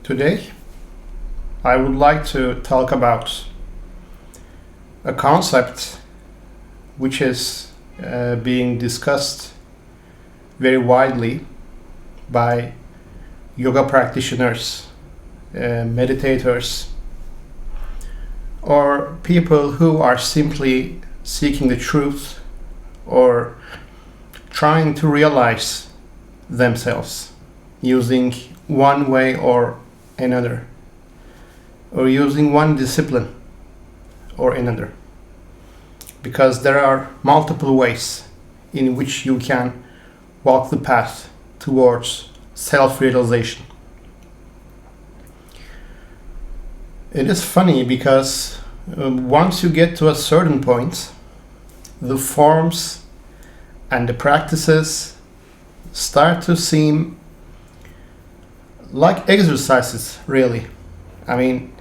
Today, I would like to talk about a concept which is being discussed very widely by yoga practitioners, meditators, or people who are simply seeking the truth or trying to realize themselves using one way or another, or using one discipline or another, because there are multiple ways in which you can walk the path towards self-realization. It is funny because once you get to a certain point, the forms and the practices start to seem like exercises, really. I mean,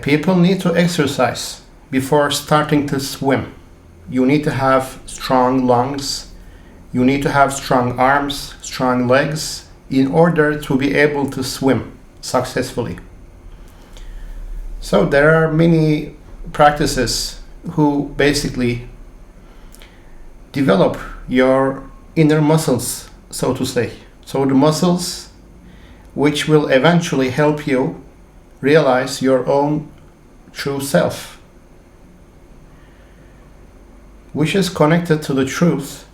people need to exercise before starting to swim. You need to have strong lungs, you need to have strong arms, strong legs in order to be able to swim successfully. So there are many practices who basically develop your inner muscles, so to say. So the muscles which will eventually help you realize your own true self, which is connected to the truth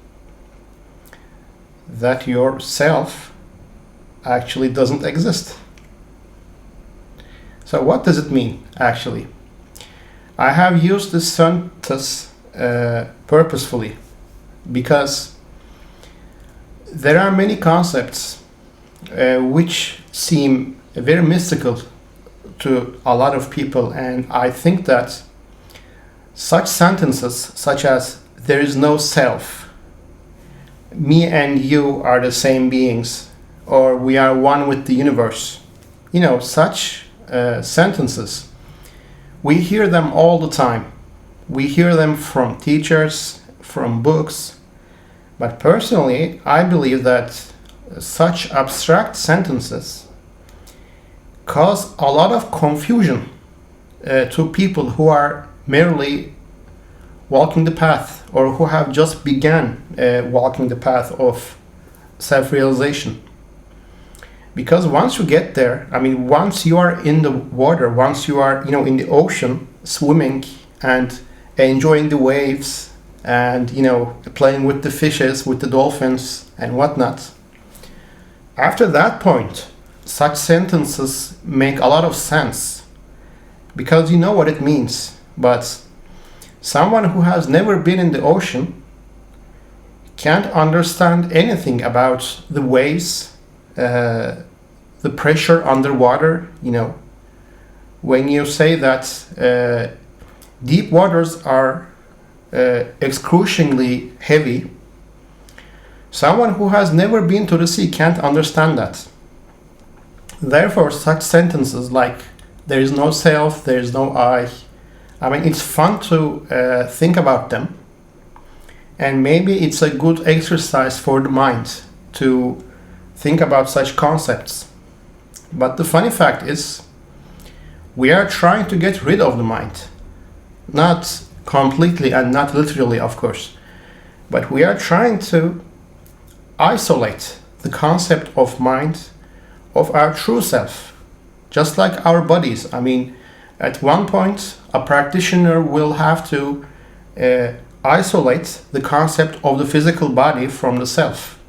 that your self actually doesn't exist. So what does it mean, actually? I have used this sentence purposefully because there are many concepts which seem very mystical to a lot of people, and I think that such sentences such as "there is no self," "me and you are the same beings," or "we are one with the universe," such sentences, we hear them all the time. We hear them from teachers, from books, but personally I believe that such abstract sentences cause a lot of confusion to people who are merely walking the path, or who have just begun walking the path of self-realization. Because once you get there, once you are in the water, once you are in the ocean swimming and enjoying the waves and playing with the fishes, with the dolphins and whatnot, after that point, such sentences make a lot of sense because you know what it means. But someone who has never been in the ocean can't understand anything about the waves, the pressure underwater. When you say that deep waters are excruciatingly heavy, someone who has never been to the sea can't understand that. Therefore, such sentences like "there is no self, there is no I," it's fun to think about them, and maybe it's a good exercise for the mind to think about such concepts. But the funny fact is, we are trying to get rid of the mind. Not completely and not literally, of course, but we are trying to isolate the concept of mind, of our true self, just like our bodies. At one point, a practitioner will have to isolate the concept of the physical body from the self.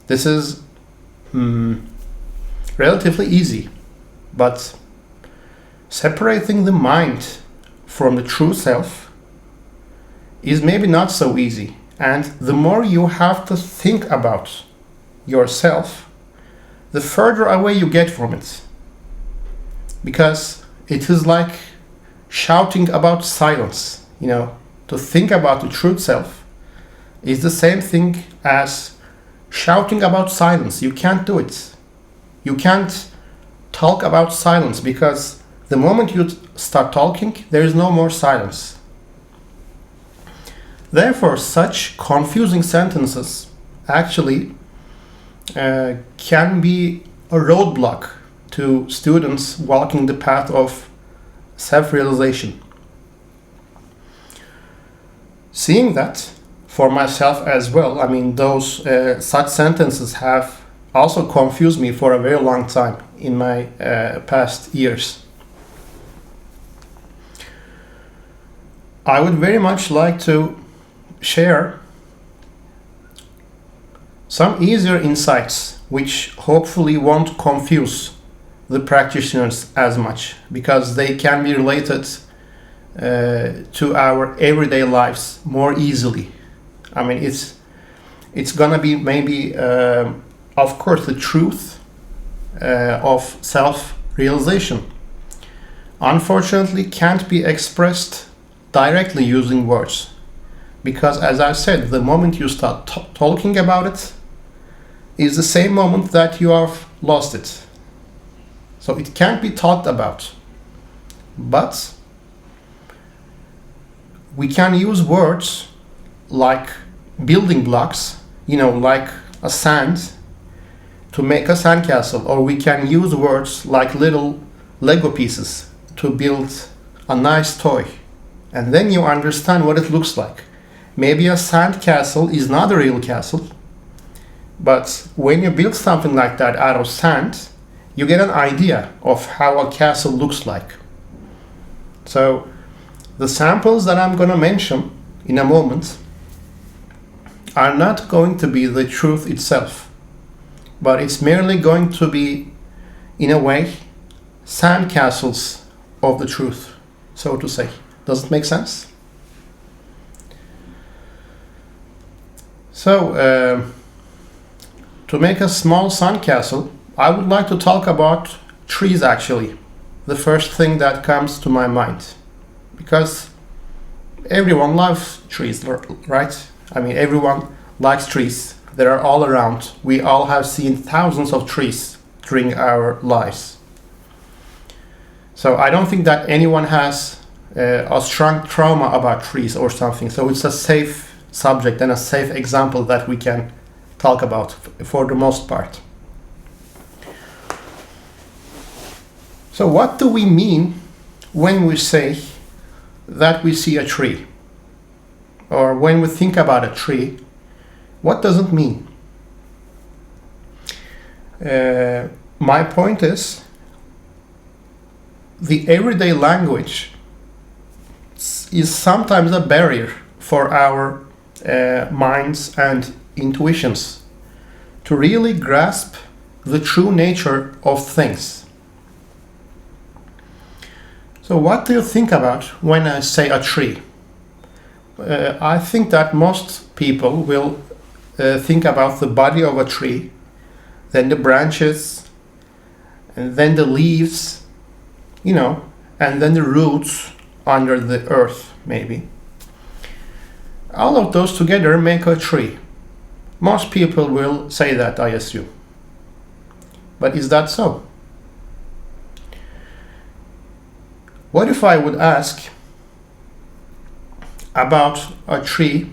This is relatively easy, but separating the mind from the true self is maybe not so easy. And the more you have to think about yourself, the further away you get from it. Because it is like shouting about silence. To think about the true self is the same thing as shouting about silence. You can't do it. You can't talk about silence, because the moment you start talking, there is no more silence. Therefore, such confusing sentences actually can be a roadblock to students walking the path of self-realization. Seeing that for myself as well, I mean, those such sentences have also confused me for a very long time in my past years. I would very much like to share some easier insights which hopefully won't confuse the practitioners as much, because they can be related to our everyday lives more easily. I mean, it's gonna be maybe, of course, the truth of self-realization. Unfortunately, can't be expressed directly using words, because, as I said, the moment you start talking about it is the same moment that you have lost it. So it can't be talked about, but we can use words like building blocks, like a sand, to make a sandcastle, or we can use words like little Lego pieces to build a nice toy, and then you understand what it looks like. Maybe a sandcastle is not a real castle, but when you build something like that out of sand, you get an idea of how a castle looks like. So the samples that I'm going to mention in a moment are not going to be the truth itself, but it's merely going to be, in a way, sandcastles of the truth, so to say. Does it make sense? So, to make a small sandcastle, I would like to talk about trees, actually. The first thing that comes to my mind. Because everyone loves trees, right? I mean, everyone likes trees. They are all around. We all have seen thousands of trees during our lives. So I don't think that anyone has a strong trauma about trees or something. So it's a safe subject and a safe example that we can talk about for the most part. So what do we mean when we say that we see a tree? Or when we think about a tree, what does it mean? My point is, the everyday language is sometimes a barrier for our minds and intuitions to really grasp the true nature of things. So what do you think about when I say a tree? I think that most people will think about the body of a tree, then the branches, and then the leaves, and then the roots under the earth, maybe. All of those together make a tree. Most people will say that, I assume. But is that so? What if I would ask about a tree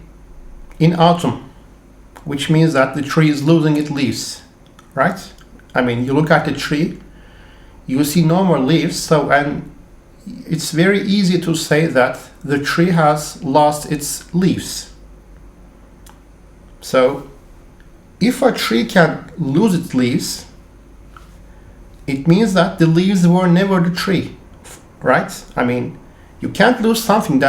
in autumn, which means that the tree is losing its leaves, right? I mean, you look at the tree, you see no more leaves, and it's very easy to say that the tree has lost its leaves. So, if a tree can lose its leaves, it means that the leaves were never the tree, right? I mean, you can't lose something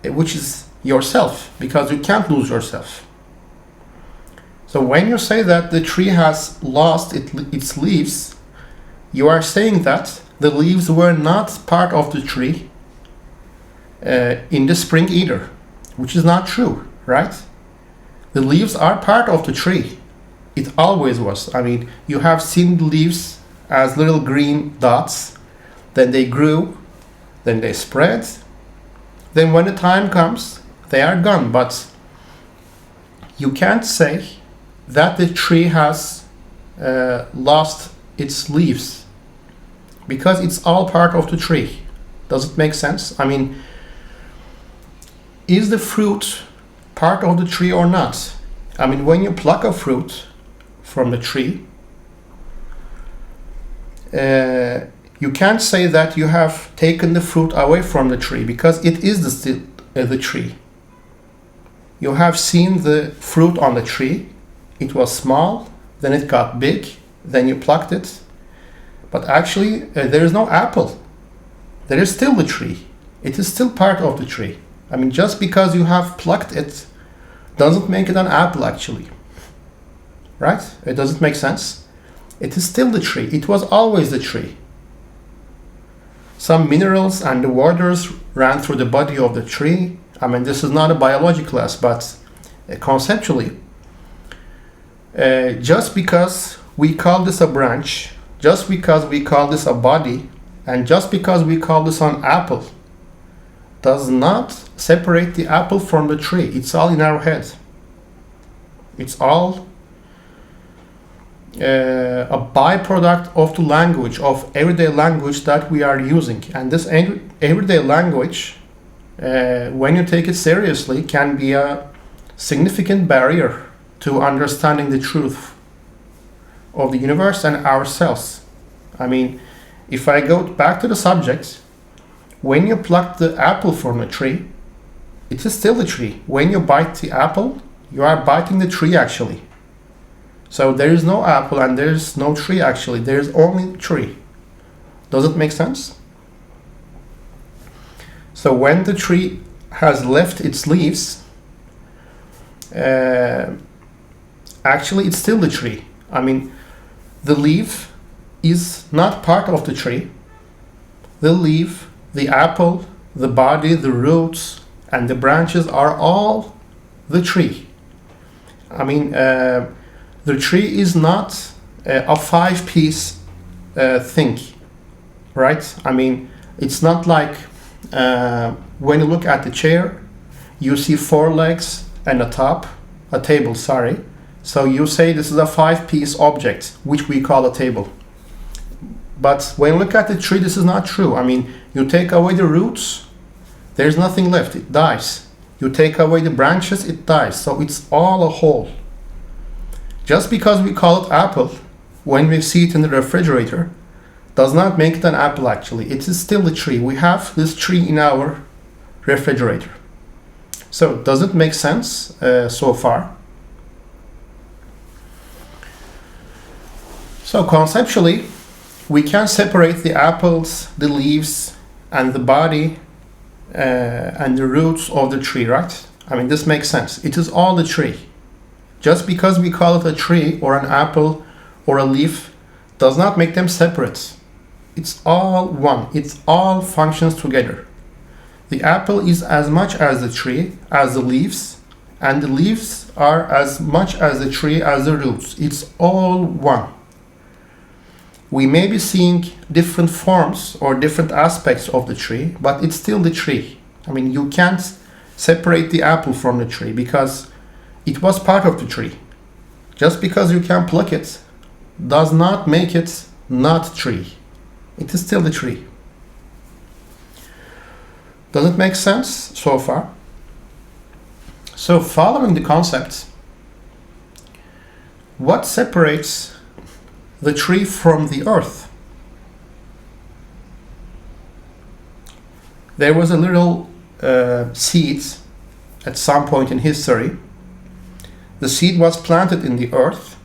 which is yourself, because you can't lose yourself. So when you say that the tree has lost its leaves, you are saying that the leaves were not part of the tree in the spring either, which is not true, right? The leaves are part of the tree. It always was. I mean, you have seen the leaves as little green dots, then they grew, then they spread, then when the time comes, they are gone. But you can't say that the tree has lost its leaves, because it's all part of the tree. Does it make sense? I mean, is the fruit part of the tree or not? I mean, when you pluck a fruit from the tree, you can't say that you have taken the fruit away from the tree, because it is still the tree. You have seen the fruit on the tree. It was small, then it got big, then you plucked it. But actually, there is no apple. There is still the tree. It is still part of the tree. I mean, just because you have plucked it doesn't make it an apple, actually. Right? It doesn't make sense. It is still the tree. It was always the tree. Some minerals and the waters ran through the body of the tree. I mean, this is not a biology class, but conceptually, just because we call this a branch, just because we call this a body, and just because we call this an apple, does not separate the apple from the tree. It's all in our head. It's all a byproduct of the language, of everyday language that we are using. And this everyday language, when you take it seriously, can be a significant barrier to understanding the truth of the universe and ourselves. I mean, if I go back to the subject, when you pluck the apple from the tree, it is still the tree. When you bite the apple, you are biting the tree, actually. So there is no apple and there is no tree, actually. There is only tree. Does it make sense? So when the tree has left its leaves, actually it's still the tree. I mean, the leaf is not part of the tree. The leaf, the apple, the body, the roots, and the branches are all the tree. I mean, the tree is not a five-piece thing, right? I mean, it's not like when you look at the chair, you see four legs and a table, sorry. So you say this is a five-piece object, which we call a table. But when you look at the tree, this is not true. I mean, you take away the roots, there's nothing left, it dies. You take away the branches, it dies. So it's all a whole. Just because we call it apple, when we see it in the refrigerator, does not make it an apple, actually. It is still a tree. We have this tree in our refrigerator. So does it make sense so far? So conceptually, we can separate the apples, the leaves, and the body and the roots of the tree, right? I mean, this makes sense. It is all the tree. Just because we call it a tree or an apple or a leaf does not make them separate. It's all one. It all functions together. The apple is as much as the tree as the leaves, and the leaves are as much as the tree as the roots. It's all one. We may be seeing different forms or different aspects of the tree, but it's still the tree. I mean, you can't separate the apple from the tree because it was part of the tree. Just because you can pluck it does not make it not tree. It is still the tree. Does it make sense so far? So following the concept, what separates the tree from the earth? There was a little seed at some point in history. The seed was planted in the earth,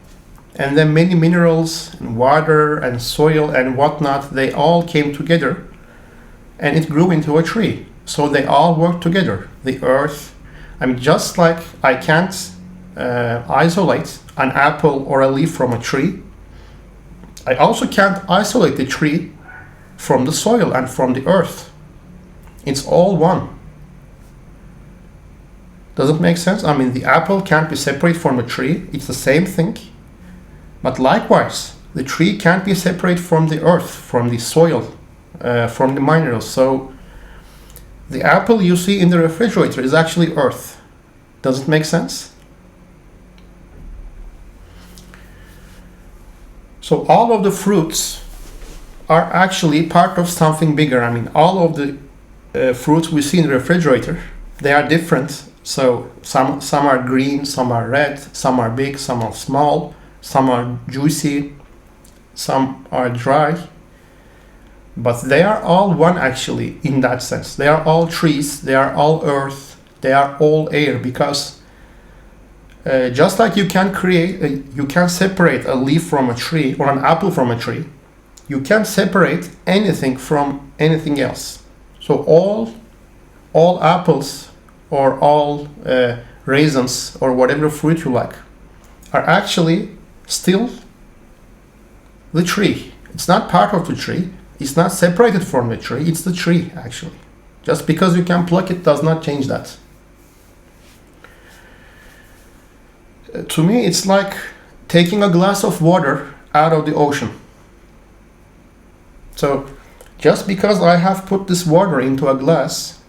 and then many minerals and water and soil and whatnot, they all came together and it grew into a tree. So they all work together. The earth, I mean, just like I can't isolate an apple or a leaf from a tree, I also can't isolate the tree from the soil and from the earth. It's all one. Does it make sense? I mean, the apple can't be separate from a tree. It's the same thing. But likewise, the tree can't be separate from the earth, from the soil, from the minerals. So the apple you see in the refrigerator is actually earth. Does it make sense? So all of the fruits are actually part of something bigger. I mean, all of the fruits we see in the refrigerator, they are different. So some are green, some are red, some are big, some are small, some are juicy, some are dry. But they are all one actually in that sense. They are all trees, they are all earth, they are all air, because just like you can you can separate a leaf from a tree or an apple from a tree, you can separate anything from anything else. So all apples or all raisins or whatever fruit you like are actually still the tree. It's not part of the tree. It's not separated from the tree. It's the tree actually. Just because you can pluck it does not change that. To me, it's like taking a glass of water out of the ocean. So just because I have put this water into a glass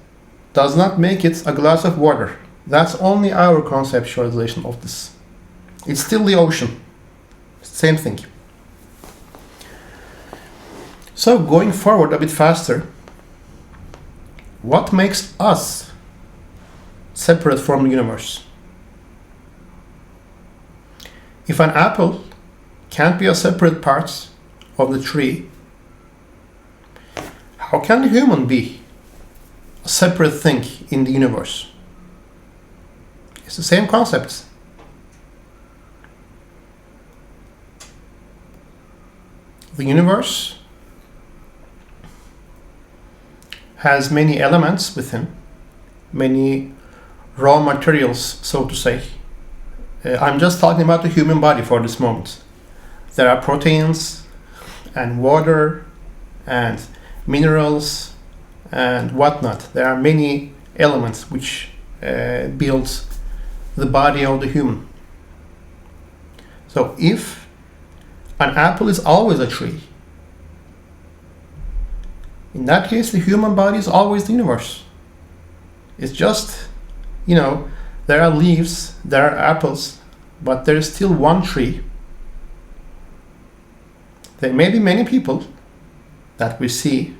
does not make it a glass of water. That's only our conceptualization of this. It's still the ocean. Same thing. So going forward a bit faster, what makes us separate from the universe? If an apple can't be a separate part of the tree, how can the human be a separate thing in the universe? It's the same concept. The universe has many elements within, many raw materials, so to say. I'm just talking about the human body for this moment. There are proteins and water and minerals and whatnot. There are many elements which build the body of the human. So if an apple is always a tree, in that case the human body is always the universe. It's just, there are leaves, there are apples, but there is still one tree. There may be many people that we see,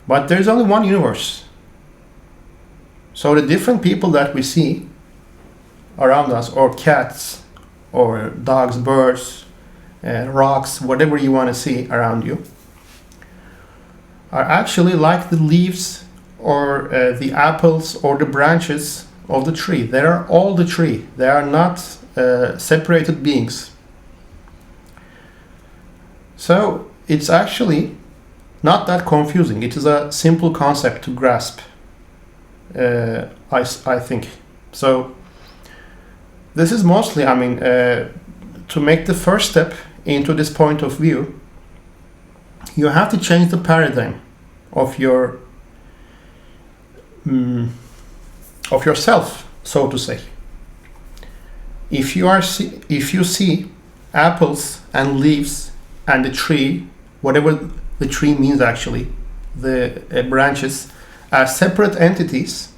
but there is only one universe. So the different people that we see around us, or cats, or dogs, birds, rocks, whatever you want to see around you, are actually like the leaves or the apples or the branches of the tree. They are all the tree. They are not separated beings. So it's actually not that confusing. It is a simple concept to grasp, I think. So this is mostly, to make the first step into this point of view, you have to change the paradigm of yourself, so to say. If you see apples and leaves and the tree, whatever the tree means actually, the branches, as separate entities,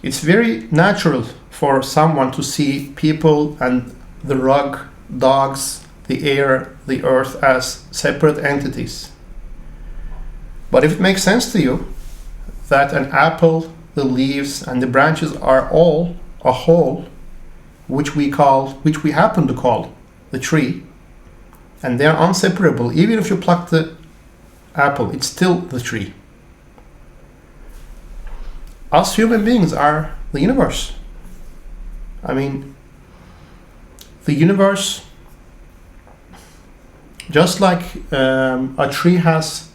it's very natural for someone to see people and the rug, dogs, the air, the earth as separate entities. But if it makes sense to you that an apple, the leaves, and the branches are all a whole, which we happen to call the tree, and they are inseparable, even if you pluck the apple, it's still the tree. Us human beings are the universe. The universe, just like a tree has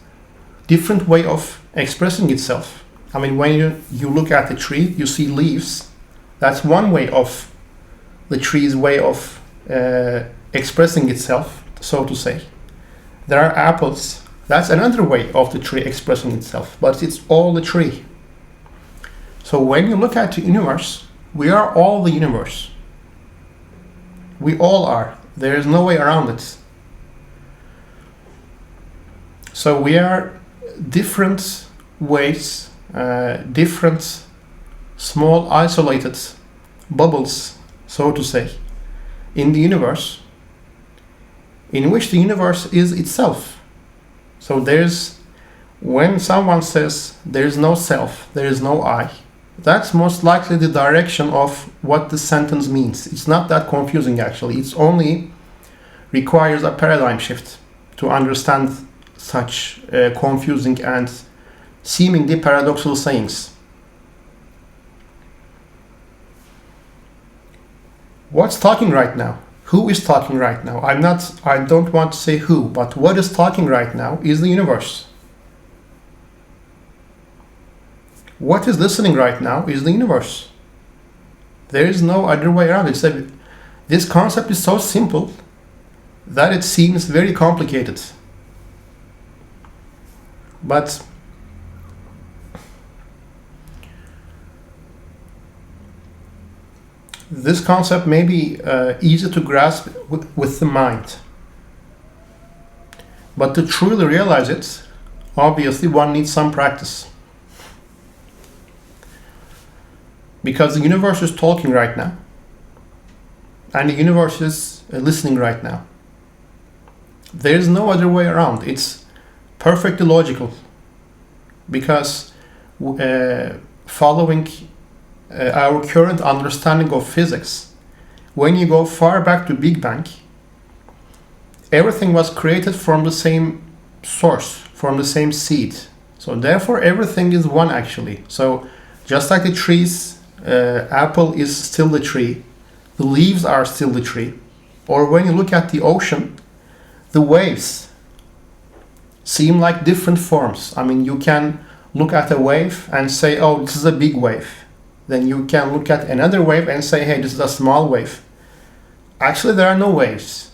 different way of expressing itself. When you look at the tree, you see leaves. That's one way of the tree's way of expressing itself, so to say. There are apples. That's another way of the tree expressing itself, but it's all the tree. So when you look at the universe, we are all the universe. We all are. There is no way around it. So we are different ways, different small isolated bubbles, so to say, in the universe, in which the universe is itself. So when someone says there is no self, there is no I, that's most likely the direction of what the sentence means. It's not that confusing actually. It only requires a paradigm shift. to understand such confusing and seemingly paradoxical sayings. What's talking right now? Who is talking right now? I don't want to say who, but what is talking right now is the universe. What is listening right now is the universe. There is no other way around it. This concept is so simple that it seems very complicated. But this concept may be easy to grasp with the mind. But to truly realize it, obviously one needs some practice. Because the universe is talking right now. And the universe is listening right now. There is no other way around. It's perfectly logical. Because following our current understanding of physics, when you go far back to Big Bang, everything was created from the same source, from the same seed. So therefore everything is one actually. So just like the trees, apple is still the tree, the leaves are still the tree. Or when you look at the ocean, the waves seem like different forms. I mean, you can look at a wave and say, oh, this is a big wave. Then you can look at another wave and say, hey, this is a small wave. Actually, there are no waves.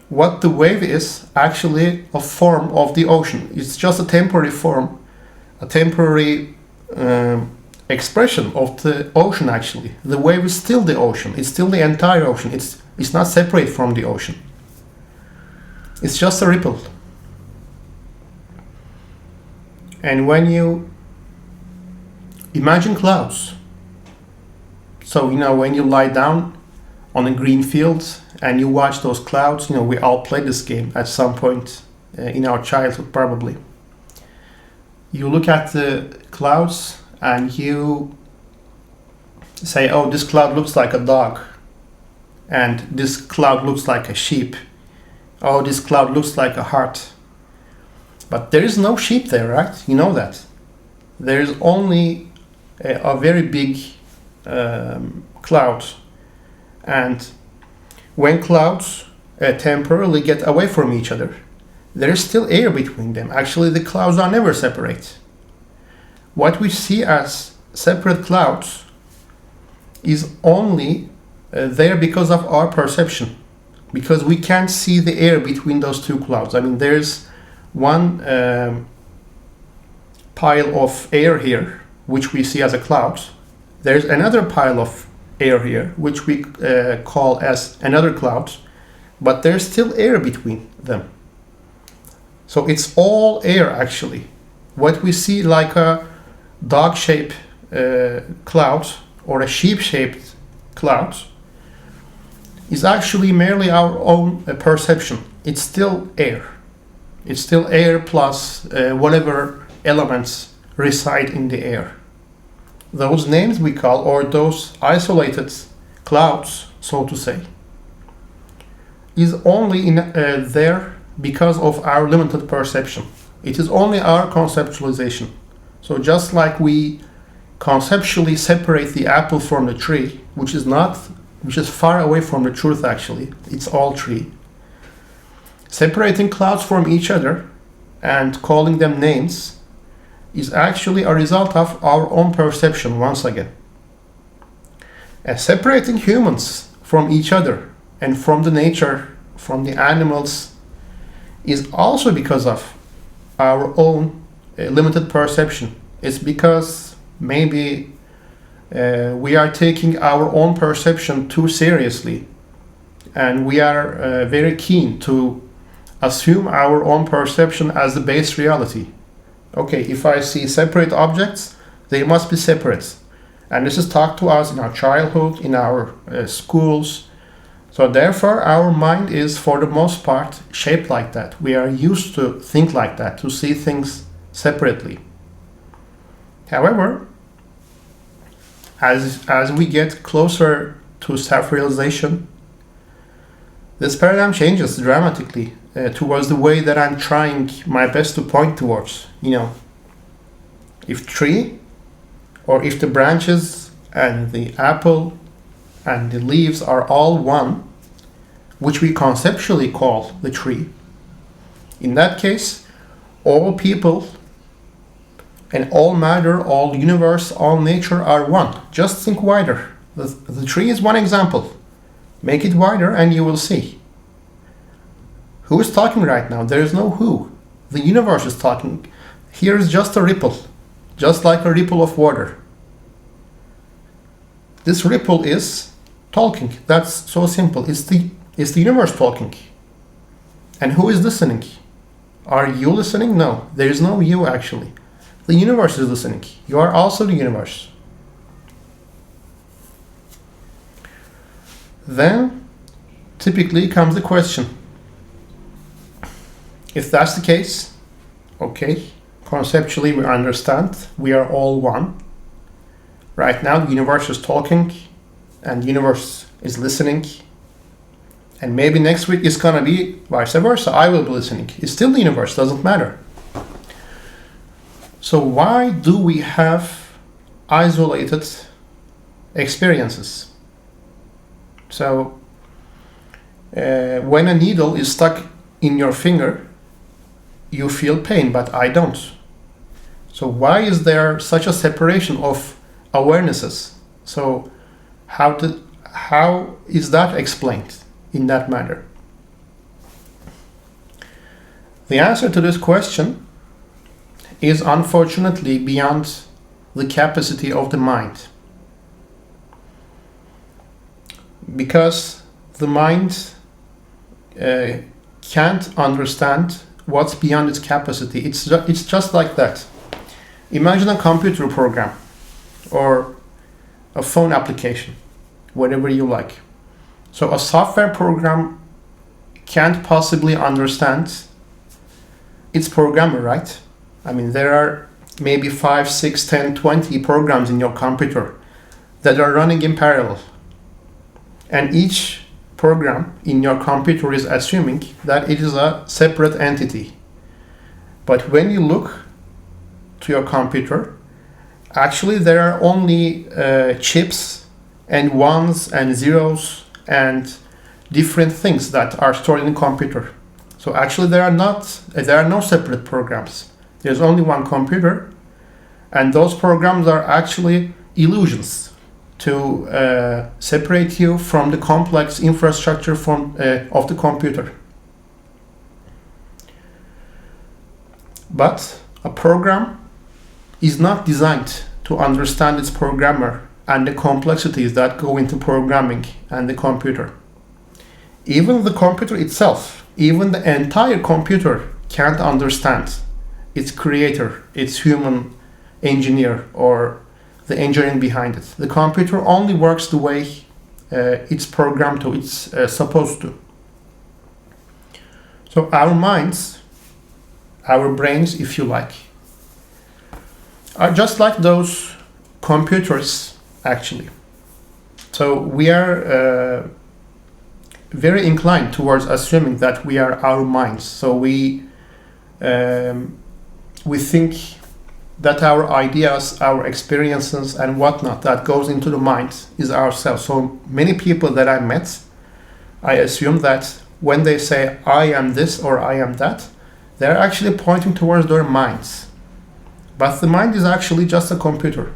What the wave is actually a form of the ocean. It's just a temporary form, a temporary expression of the ocean actually. The wave is still the ocean. It's still the entire ocean. It's not separate from the ocean. It's just a ripple. And when you imagine clouds, so when you lie down on a green field and you watch those clouds, we all played this game at some point in our childhood probably. You look at the clouds and you say, oh, this cloud looks like a dog, and this cloud looks like a sheep. Oh, this cloud looks like a heart. But there is no sheep there, right? You know that. There is only a very big cloud. And when clouds temporarily get away from each other, there is still air between them. Actually, the clouds are never separate. What we see as separate clouds is only there because of our perception. Because we can't see the air between those two clouds. I mean, there's one pile of air here, which we see as a cloud. There's another pile of air here, which we call as another cloud. But there's still air between them. So it's all air, actually. What we see like a dog-shaped cloud or a sheep-shaped cloud is actually merely our own perception. It's still air. It's still air plus whatever elements reside in the air. Those names we call, or those isolated clouds, so to say, is only there because of our limited perception. It is only our conceptualization. So just like we conceptually separate the apple from the tree, which is far away from the truth actually, it's all tree. Separating clouds from each other and calling them names is actually a result of our own perception once again. And separating humans from each other and from the nature, from the animals, is also because of our own limited perception. It's because maybe we are taking our own perception too seriously, and we are very keen to assume our own perception as the base reality. Okay, if I see separate objects, they must be separate. And this is taught to us in our childhood, in our schools. So therefore, our mind is, for the most part, shaped like that. We are used to think like that, to see things separately. However, as we get closer to self-realization, This paradigm changes dramatically towards the way that I'm trying my best to point towards. If tree, or if the branches and the apple and the leaves are all one, which we conceptually call the tree, in that case, all people and all matter, all universe, all nature are one. Just think wider. The tree is one example. Make it wider and you will see. Who is talking right now? There is no who. The universe is talking. Here is just a ripple, just like a ripple of water. This ripple is talking. That's so simple. It's the universe talking. And who is listening? Are you listening? No, there is no you actually. The universe is listening. You are also the universe. Then, typically comes the question. If that's the case, okay, conceptually we understand we are all one. Right now the universe is talking and the universe is listening. And maybe next week it's gonna be vice versa. I will be listening. It's still the universe, doesn't matter. So why do we have isolated experiences? So when a needle is stuck in your finger, you feel pain, but I don't. So why is there such a separation of awarenesses? So how is that explained in that matter? The answer to this question is unfortunately beyond the capacity of the mind. Because the mind can't understand what's beyond its capacity. It's just like that. Imagine a computer program or a phone application, whatever you like. So a software program can't possibly understand its programmer, right? I mean, there are maybe 5, 6, 10, 20 programs in your computer that are running in parallel. And each program in your computer is assuming that it is a separate entity. But when you look to your computer, actually there are only chips and ones and zeros and different things that are stored in the computer. So actually there are no separate programs. There's only one computer, and those programs are actually illusions to separate you from the complex infrastructure of the computer. But a program is not designed to understand its programmer and the complexities that go into programming and the computer. Even the computer itself, even the entire computer can't understand its creator, its human engineer, or the engineering behind it. The computer only works the way it's programmed to, it's supposed to. So our minds, our brains, if you like, are just like those computers, actually. So we are very inclined towards assuming that we are our minds. So we think that our ideas, our experiences, and whatnot that goes into the mind is ourselves. So many people that I met, I assume that when they say I am this or I am that, they're actually pointing towards their minds. But the mind is actually just a computer.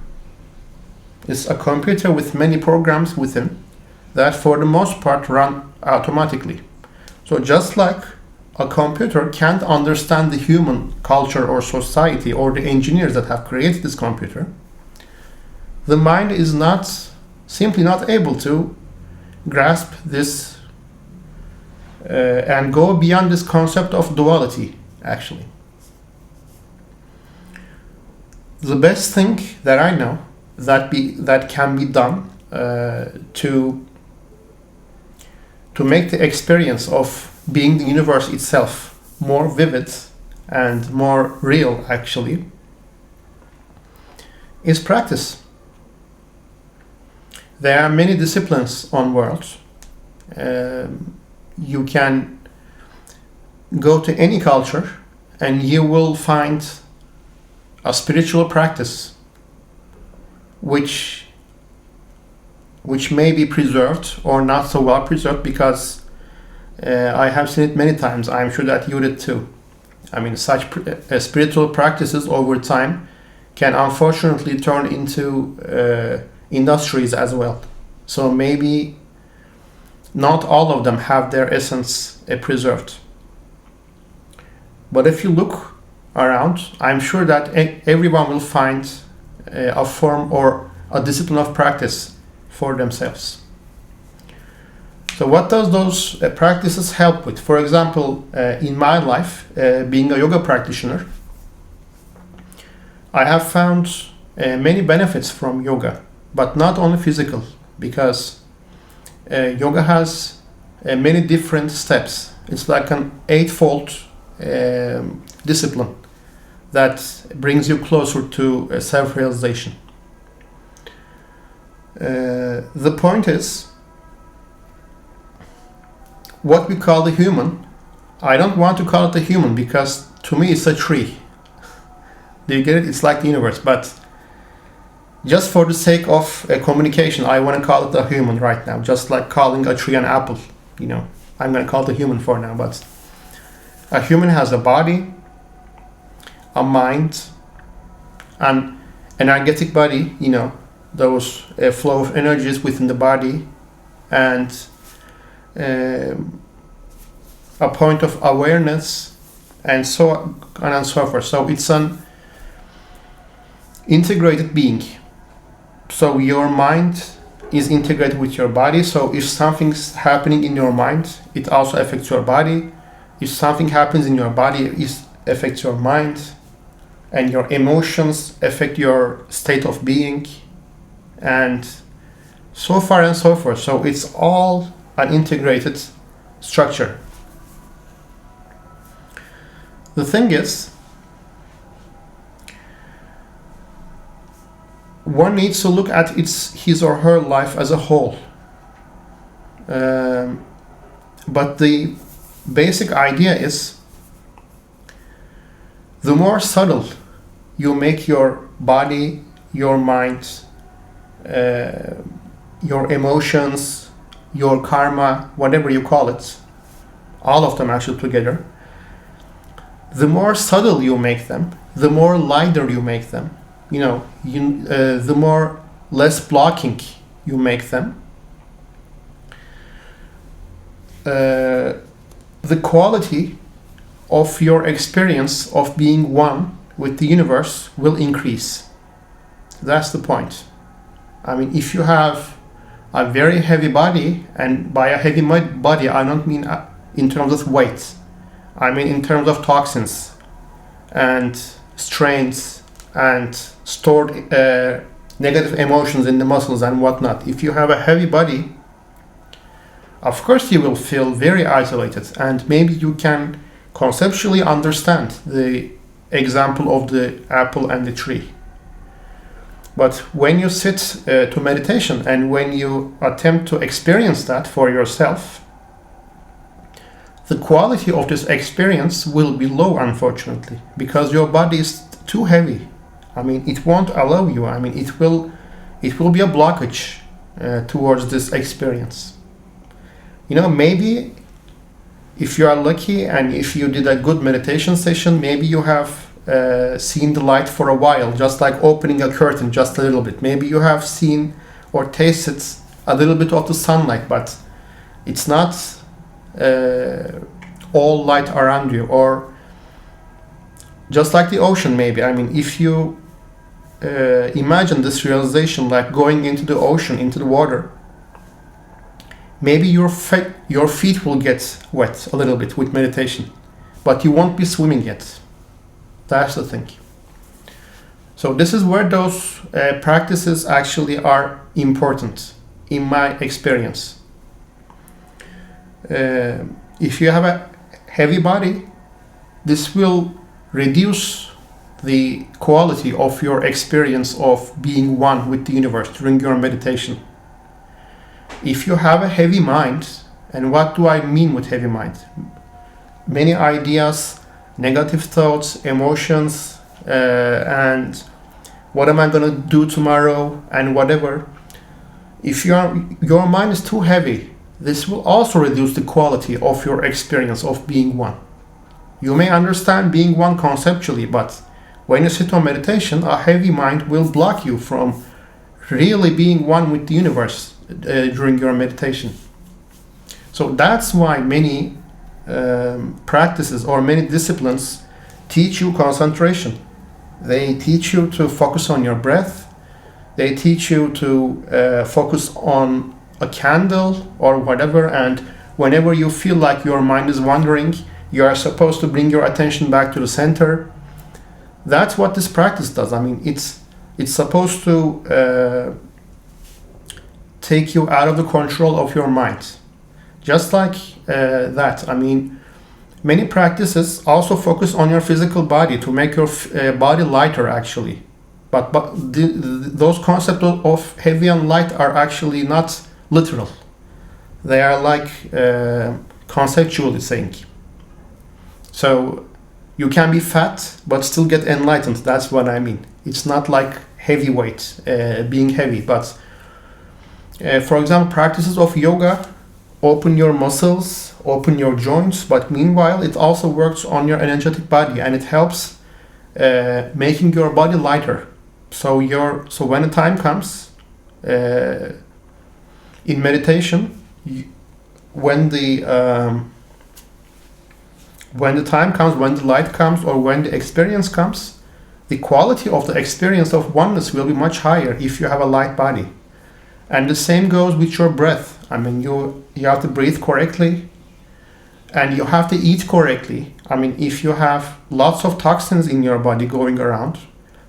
It's a computer with many programs within that for the most part run automatically. So just like a computer can't understand the human culture or society or the engineers that have created this computer, the mind is simply not able to grasp this and go beyond this concept of duality, actually. The best thing that I know that can be done to make the experience of being the universe itself more vivid and more real, actually, is practice. There are many disciplines on world. you can go to any culture and you will find a spiritual practice which may be preserved or not so well preserved, because I have seen it many times. I'm sure that you did too. I mean, such spiritual practices over time can unfortunately turn into industries as well. So maybe not all of them have their essence preserved. But if you look around, I'm sure that everyone will find a form or a discipline of practice for themselves. So what does those practices help with? For example, in my life, being a yoga practitioner, I have found many benefits from yoga, but not only physical, because yoga has many different steps. It's like an eightfold discipline that brings you closer to self-realization. The point is, what we call the human, I don't want to call it a human, because to me it's a tree. Do you get it? It's like the universe, but just for the sake of communication, I want to call it a human right now, just like calling a tree an apple. You know, I'm going to call it a human for now, but a human has a body, a mind, an energetic body, you know, those flow of energies within the body, and a point of awareness, and so on and so forth. So it's an integrated being. So your mind is integrated with your body. So if something's happening in your mind, it also affects your body. If something happens in your body, it affects your mind, and your emotions affect your state of being, and so far and so forth. So it's all an integrated structure. The thing is, one needs to look at his or her life as a whole. But the basic idea is, the more subtle you make your body, your mind, your emotions, your karma, whatever you call it, all of them actually together, the more subtle you make them, the more lighter you make them, you know, the more less blocking you make them, the quality of your experience of being one with the universe will increase. That's the point. I mean, if you have a very heavy body, and by a heavy body I don't mean in terms of weight, I mean in terms of toxins and strains and stored negative emotions in the muscles and whatnot. If you have a heavy body, of course you will feel very isolated, and maybe you can conceptually understand the example of the apple and the tree. But when you sit to meditation, and when you attempt to experience that for yourself, the quality of this experience will be low, unfortunately, because your body is too heavy. I mean, it won't allow you. I mean, it will be a blockage towards this experience. You know, maybe if you are lucky and if you did a good meditation session, maybe you have seen the light for a while, just like opening a curtain just a little bit. Maybe you have seen or tasted a little bit of the sunlight, but it's not all light around you. Or just like the ocean, maybe. I mean, if you imagine this realization like going into the ocean, into the water, maybe your feet will get wet a little bit with meditation, but you won't be swimming yet. That's the thing. So this is where those practices actually are important, in my experience. If you have a heavy body, this will reduce the quality of your experience of being one with the universe during your meditation. If you have a heavy mind, And what do I mean with heavy mind? Many ideas, negative thoughts, emotions, and what am I going to do tomorrow and whatever. If your mind is too heavy, this will also reduce the quality of your experience of being one. You may understand being one conceptually, but when you sit on meditation, a heavy mind will block you from really being one with the universe during your meditation. So that's why many practices or many disciplines teach you concentration. They teach you to focus on your breath. They teach you to focus on a candle or whatever, and whenever you feel like your mind is wandering, you are supposed to bring your attention back to the center. That's what this practice does. I mean, it's supposed to take you out of the control of your mind. Just like that. I mean, many practices also focus on your physical body to make your body lighter, actually. But those concepts of heavy and light are actually not literal. They are like conceptually saying. So you can be fat but still get enlightened. That's what I mean. It's not like heavyweight, being heavy. But for example, practices of yoga open your muscles, open your joints, but meanwhile it also works on your energetic body, and it helps making your body lighter. So when the time comes in meditation, when the time comes, when the light comes, or when the experience comes, the quality of the experience of oneness will be much higher if you have a light body. And the same goes with your breath. I mean, you have to breathe correctly, and you have to eat correctly. I mean, if you have lots of toxins in your body going around,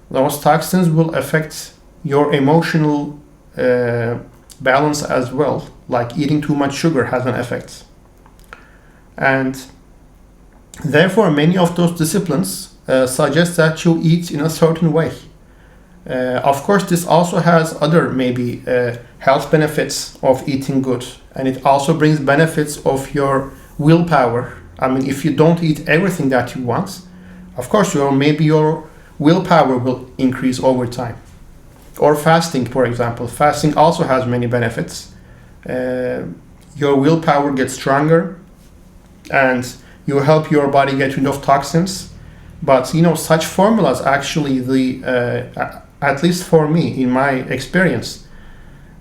those toxins will affect your emotional balance as well. Like eating too much sugar has an effect. And therefore, many of those disciplines suggest that you eat in a certain way. Of course, this also has other maybe health benefits of eating good, and it also brings benefits of your willpower. I mean, if you don't eat everything that you want, of course, maybe your willpower will increase over time. Or fasting, for example. Fasting also has many benefits. Your willpower gets stronger, and you help your body get rid of toxins. But such formulas actually, at least for me, in my experience,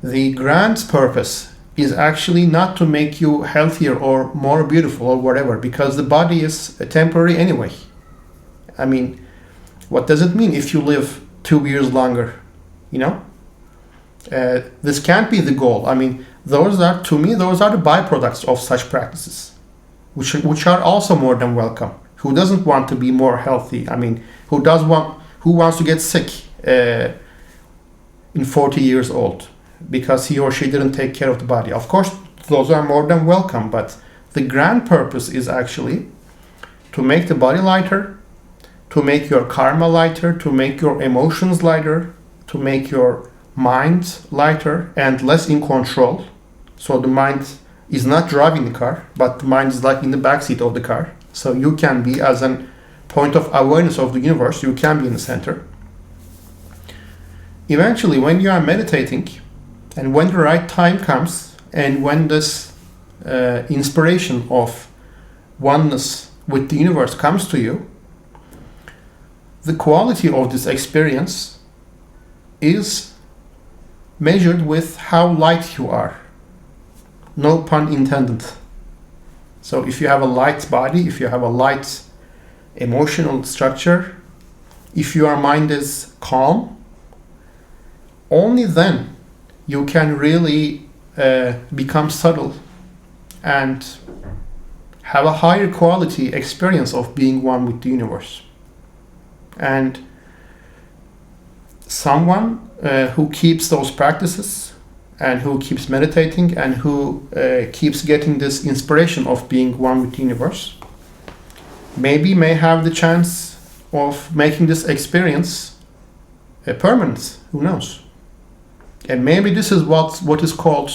the grand purpose is actually not to make you healthier or more beautiful or whatever, because the body is temporary anyway. I mean, what does it mean if you live 2 years longer? This can't be the goal. I mean, those are the byproducts of such practices, which are also more than welcome. Who doesn't want to be more healthy? I mean, who wants to get sick in 40 years old because he or she didn't take care of the body? Of course, those are more than welcome, but the grand purpose is actually to make the body lighter, to make your karma lighter, to make your emotions lighter, to make your mind lighter and less in control. So the mind is not driving the car, but the mind is like in the backseat of the car. So you can be, as a point of awareness of the universe, you can be in the center. Eventually, when you are meditating, and when the right time comes, and when this inspiration of oneness with the universe comes to you, the quality of this experience is measured with how light you are. No pun intended. So if you have a light body, if you have a light emotional structure, if your mind is calm, only then you can really become subtle and have a higher quality experience of being one with the universe. And someone who keeps those practices and who keeps meditating and who keeps getting this inspiration of being one with the universe maybe may have the chance of making this experience permanent. Who knows? And maybe this is what is called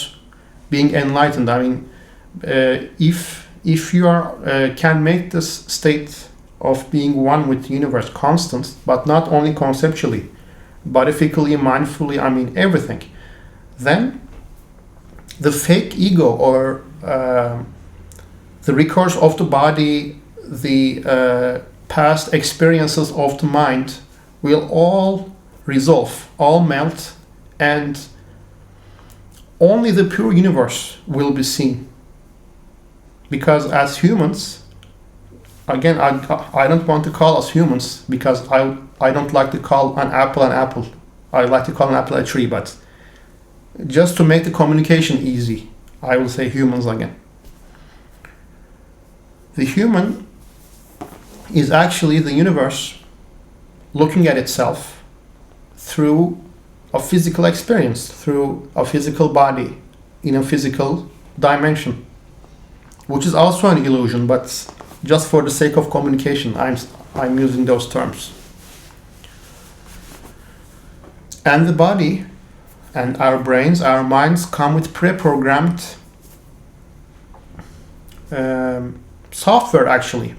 being enlightened. I mean, If you can make this state of being one with the universe constant, but not only conceptually, but ethically, mindfully, I mean everything, then the fake ego or the recourse of the body, the past experiences of the mind will all resolve, all melt, and only the pure universe will be seen. Because as humans, again, I don't want to call us humans because I don't like to call an apple an apple. I like to call an apple a tree, but just to make the communication easy, I will say humans again. The human is actually the universe looking at itself through a physical experience, through a physical body in a physical dimension, which is also an illusion, but just for the sake of communication, I'm using those terms. And the body and our brains, our minds come with pre-programmed software actually.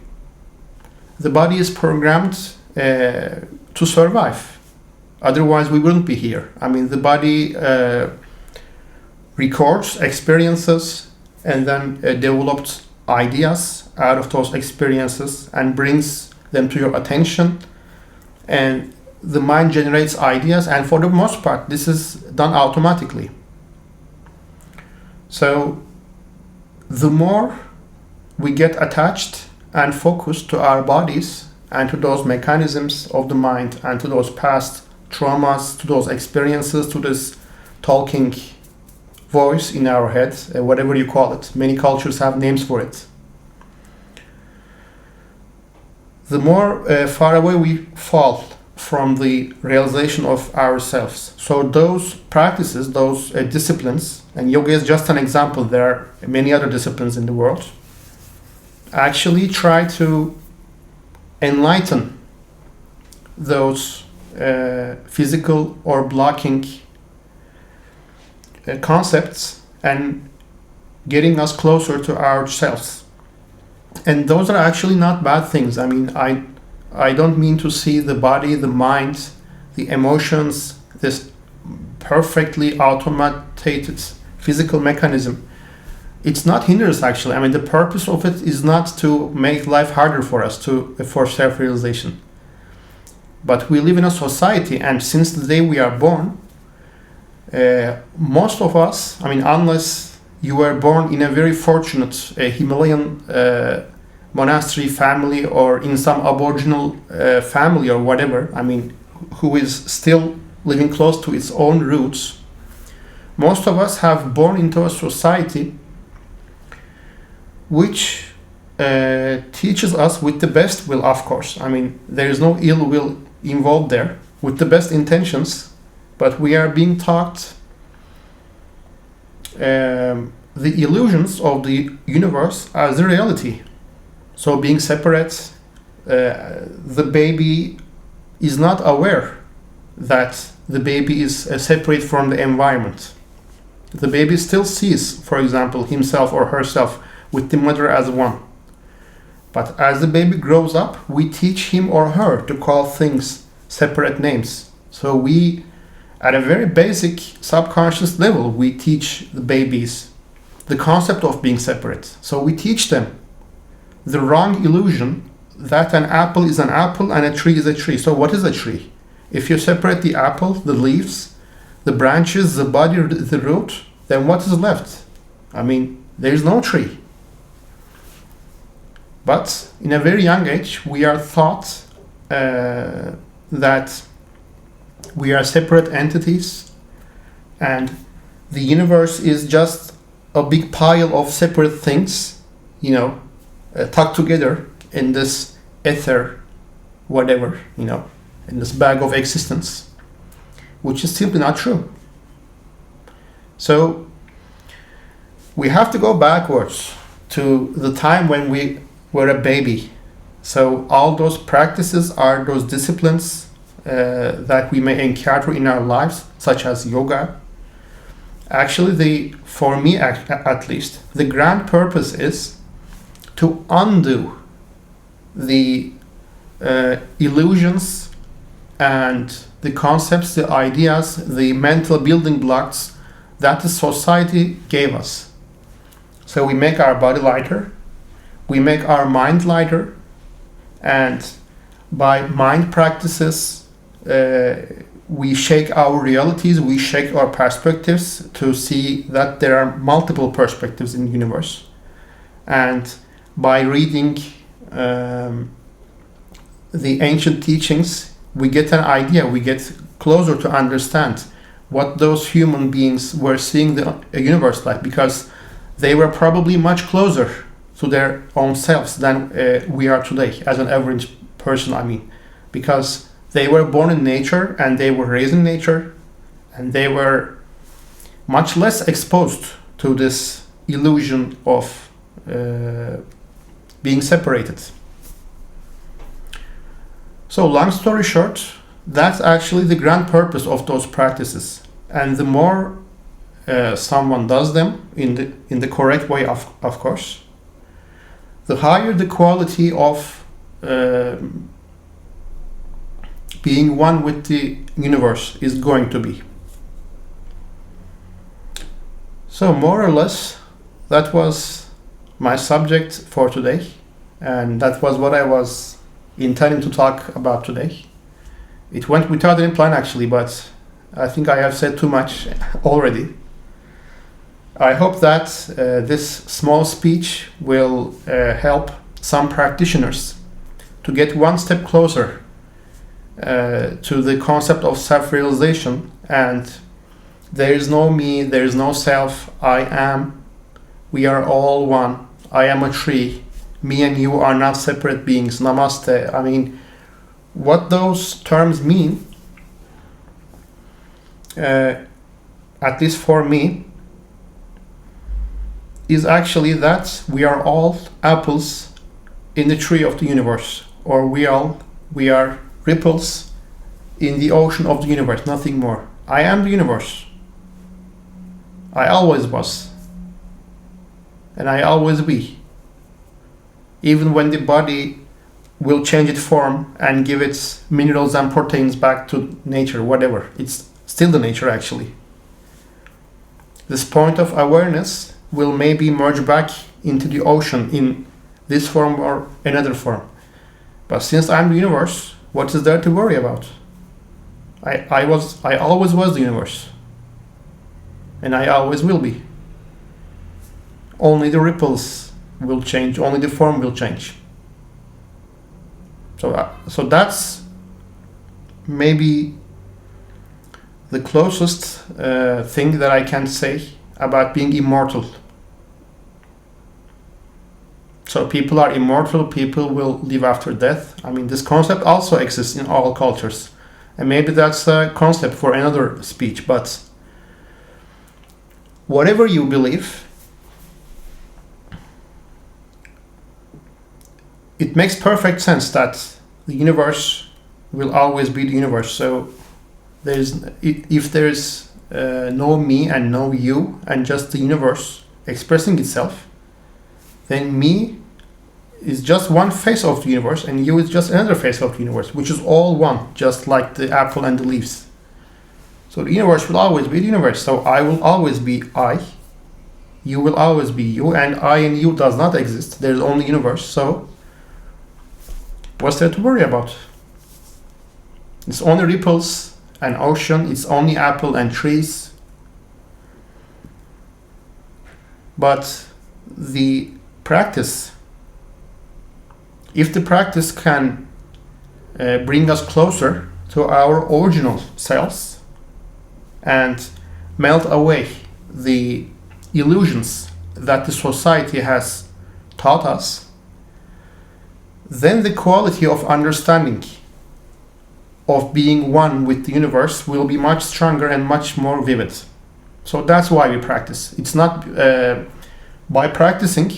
The body is programmed to survive. Otherwise we wouldn't be here. I mean, the body records experiences and then develops ideas out of those experiences and brings them to your attention, and the mind generates ideas, and for the most part this is done automatically. So the more we get attached and focused to our bodies and to those mechanisms of the mind and to those past traumas, to those experiences, to this talking voice in our head, whatever you call it. Many cultures have names for it. The more far away we fall from the realization of ourselves. So those practices, those disciplines, and yoga is just an example, there are many other disciplines in the world, actually try to enlighten those physical or blocking concepts and getting us closer to ourselves. And those are actually not bad things. I mean, I don't mean to see the body, the mind, the emotions, this perfectly automated physical mechanism. It's not hinders actually. I mean, the purpose of it is not to make life harder for us, for self-realization. But we live in a society, and since the day we are born, most of us, I mean, unless you were born in a very fortunate Himalayan monastery family or in some aboriginal family or whatever, I mean, who is still living close to its own roots, most of us have born into a society which teaches us with the best will, of course. I mean, there is no ill will involved there, with the best intentions, but we are being taught the illusions of the universe as the reality. So being separate, the baby is not aware that the baby is separate from the environment. The baby still sees, for example, himself or herself with the mother as one. But as the baby grows up, we teach him or her to call things separate names. So we, at a very basic subconscious level, we teach the babies the concept of being separate. So we teach them the wrong illusion that an apple is an apple and a tree is a tree. So what is a tree? If you separate the apple, the leaves, the branches, the body, the root, then what is left? I mean, there is no tree. But in a very young age, we are taught that we are separate entities and the universe is just a big pile of separate things, tucked together in this ether, whatever, in this bag of existence, which is simply not true. So we have to go backwards to the time when we were a baby. So all those practices are those disciplines that we may encounter in our lives, such as yoga, Actually, for me at least, the grand purpose is to undo the illusions and the concepts, the ideas, the mental building blocks that the society gave us. So we make our body lighter, we make our mind lighter, and by mind practices, we shake our realities, we shake our perspectives to see that there are multiple perspectives in the universe. And by reading the ancient teachings, we get an idea, we get closer to understand what those human beings were seeing the universe like, because they were probably much closer to their own selves than we are today as an average person, I mean, because they were born in nature and they were raised in nature and they were much less exposed to this illusion of being separated. So long story short, that's actually the grand purpose of those practices. And the more someone does them in the correct way, of course, the higher the quality of being one with the universe is going to be. So more or less, that was my subject for today, and that was what I was intending to talk about today. It went without any plan actually, but I think I have said too much already. I hope that this small speech will help some practitioners to get one step closer to the concept of self-realization, and there is no me, there is no self, I am, we are all one, I am a tree, me and you are not separate beings, namaste. I mean, what those terms mean, at least for me, is actually that we are all apples in the tree of the universe, or we are ripples in the ocean of the universe, nothing more. I am the universe. I always was. And I always be. Even when the body will change its form and give its minerals and proteins back to nature, whatever. It's still the nature actually. This point of awareness will maybe merge back into the ocean in this form or another form. But since I'm the universe, what is there to worry about? I always was the universe. And I always will be. Only the ripples will change, only the form will change. So that's maybe the closest thing that I can say about being immortal. So people are immortal, people will live after death. I mean, this concept also exists in all cultures. And maybe that's a concept for another speech, but whatever you believe, it makes perfect sense that the universe will always be the universe. So if there's no me and no you and just the universe expressing itself, then me is just one face of the universe and you is just another face of the universe, which is all one, just like the apple and the leaves. So the universe will always be the universe. So I will always be I, you will always be you, and I and you does not exist. There's only universe. So what's there to worry about? It's only ripples and ocean. It's only apple and trees. But the practice, if the practice can bring us closer to our original selves and melt away the illusions that the society has taught us, then the quality of understanding of being one with the universe will be much stronger and much more vivid. So that's why we practice. It's not by practicing,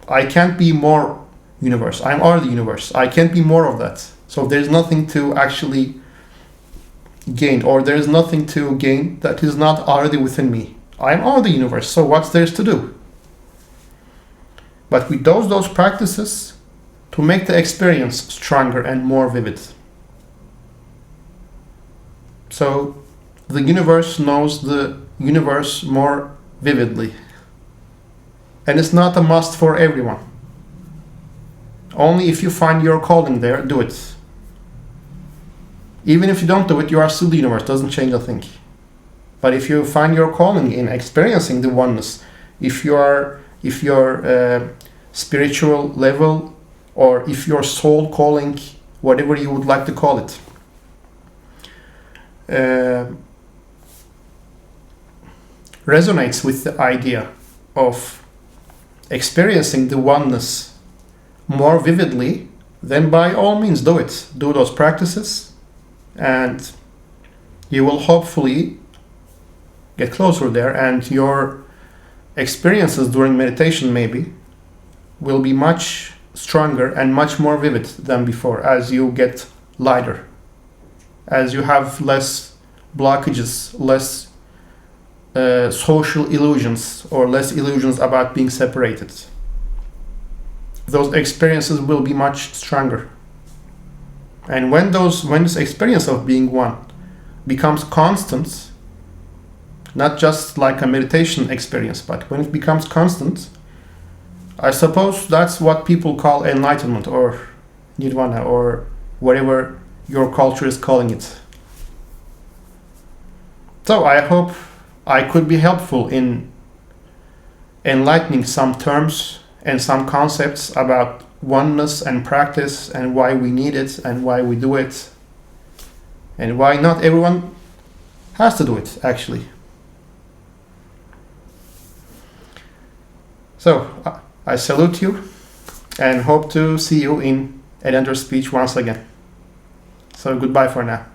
I can't be more universe. I'm already universe. I can't be more of that. So there's nothing to actually gained, or there is nothing to gain that is not already within me. I am all the universe, so what's there to do? But we dose those practices to make the experience stronger and more vivid. So the universe knows the universe more vividly. And it's not a must for everyone. Only if you find your calling there, do it. Even if you don't do it, you are still the universe. Doesn't change a thing. But if you find your calling in experiencing the oneness, if your spiritual level, or if your soul calling, whatever you would like to call it, resonates with the idea of experiencing the oneness more vividly, then by all means do it. Do those practices, and you will hopefully get closer there, and your experiences during meditation maybe will be much stronger and much more vivid than before as you get lighter, as you have less blockages, less social illusions, or less illusions about being separated. Those experiences will be much stronger. And when this experience of being one becomes constant, not just like a meditation experience, but when it becomes constant, I suppose that's what people call enlightenment or nirvana, or whatever your culture is calling it. So I hope I could be helpful in enlightening some terms and some concepts about oneness and practice, and why we need it, and why we do it, and why not everyone has to do it, actually. So I salute you and hope to see you in another speech once again. So goodbye for now.